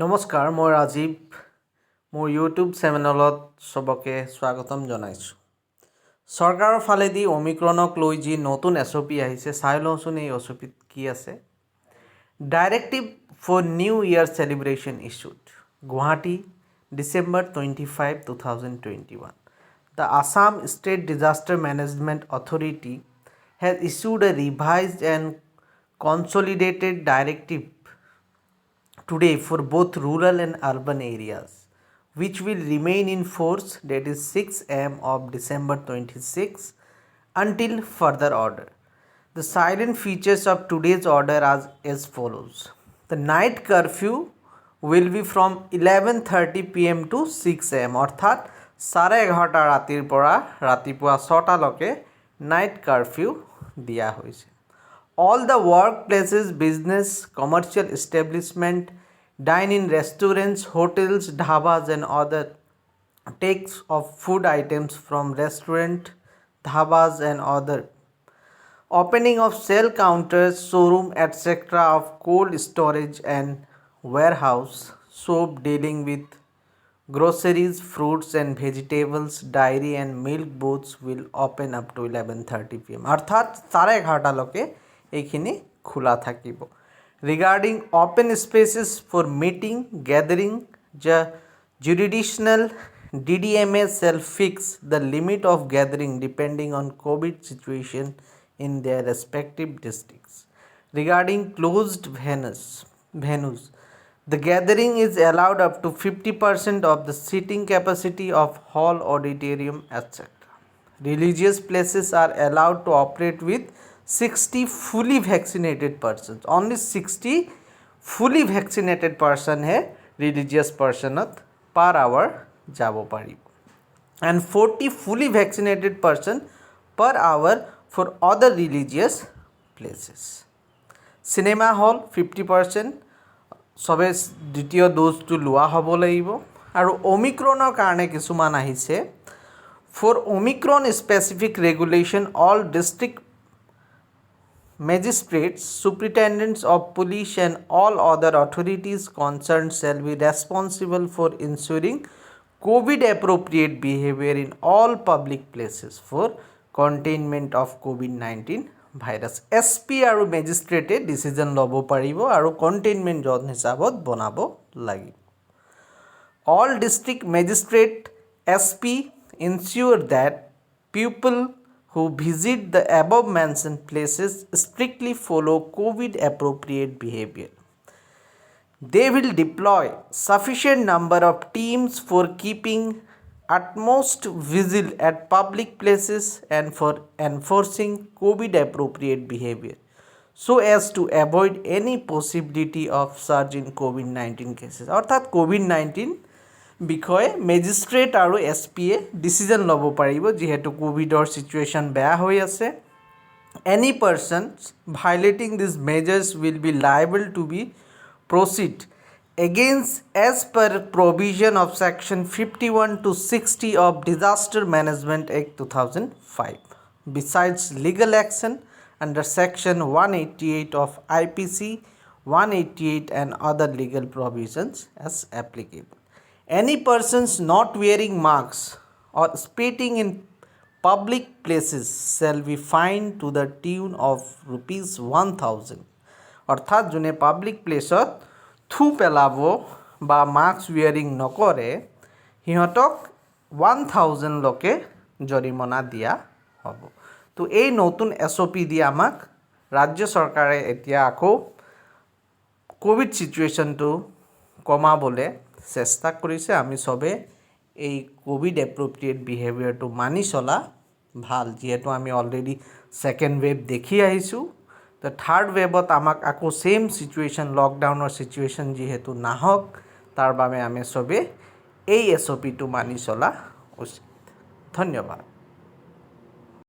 নমস্কাৰ, মই ৰাজীৱ। মোৰ ইউটিউব চেনেলত সবকে স্বাগতম জনাইছোঁ। চৰকাৰৰ ফালেদি অমিক্ৰণক লৈ যি নতুন SOP আহিছে, চাই লওঁচোন এই SOPত কি আছে। Directive for new year celebration issued, Guwahati, December 25, 2021. The Assam State Disaster Management Authority has issued a revised and consolidated directive today for both rural and urban areas, which will remain in force, that is 6 am of December 26 until further order. The silent features of today's order are as follows. The night curfew will be from 11:30 pm to 6 am, অর্থাৎ 11:30 ৰাতিৰ পৰা ৰাতিপুৱা 6টা লৈকে night curfew দিয়া হৈছে। All the workplaces, business, commercial establishment, dine-in restaurants, hotels, dhabas and other takes of food items from restaurant, dhabas and other opening of sale counters, showroom, etc. of cold storage and warehouse, shop dealing with groceries, fruits and vegetables, dairy and milk booths will open up to 11:30 pm, অর্থাৎ 11:30 লৈকে এইখিনি খোলা থাকিব। Regarding open spaces for meeting, gathering, jurisdictional DDMA shall fix the limit of gathering depending on COVID situation in their respective districts. Regarding closed venues, the gathering is allowed up to 50% of the seating capacity of hall, auditorium, etc. Religious places are allowed to operate with 60 fully vaccinated persons. Only 60 fully vaccinated person है religious person per hour যাব পাৰিব, and 40 fully vaccinated person per hour for other religious places. Cinema hall 50%, সবে দ্বিতীয় ড'জটো লোৱা হ'ব লাগিব। আৰু অমিক্ৰণৰ কাৰণে কিছুমান আহিছে। For Omicron specific regulation, all district magistrates, superintendents of police and all other authorities concerned shall be responsible for ensuring COVID appropriate behavior in all public places for containment of COVID-19 virus. SP আৰু মেজিষ্ট্ৰেটে decision ল'ব পাৰিব আৰু containment zone হিচাপত বনাব লাগিব। All district magistrate SP ensure that people who visit the above mentioned places strictly follow COVID appropriate behavior. They will deploy sufficient number of teams for keeping utmost vigil at public places and for enforcing COVID appropriate behavior so as to avoid any possibility of surge in COVID-19 cases. অর্থাৎ COVID-19 বিষয়ে magistrate আৰু SPয়ে decision ল'ব পাৰিব, যিহেতু কোভিডৰ situation বেয়া হৈ আছে। Any persons violating these measures will be liable to be proceed against as per provision of section 51 to 60 of Disaster Management Act 2005. Besides legal action under section 188 of IPC 188 and other legal provisions as applicable. Any persons not wearing masks or spitting in public places shall be fined to the tune of ₹1000. অর্থাৎ যোনে public প্লেছত থু পেলাব বা mask উইয়াৰিং নকৰে সিহঁতক 1000 লৈকে জৰিমনা দিয়া হ'ব। তো এই নতুন SOP দি আমাক ৰাজ্য চৰকাৰে এতিয়া আকৌ কোভিড সিচুৱেশ্যনটো কমাবলৈ চেষ্টা কৰিছে। আমি সবে এই কোভিড এপ্ৰপ্ৰিয়েট বিহেভিয়াৰটো মানি চলা ভাল, যিহেতু আমি অলৰেডি সেকেন্ড ৱেভ দেখি আহিছোঁ। তো থাৰ্ড ৱেভত আমাক আকৌ সেম সিচুৱেশ্যন, লকডাউনৰ সিচুৱেশ্যন যিহেতু নাহক, তাৰ বাবে আমি সবে এই SOPটো মানি চলা উচিত। ধন্যবাদ।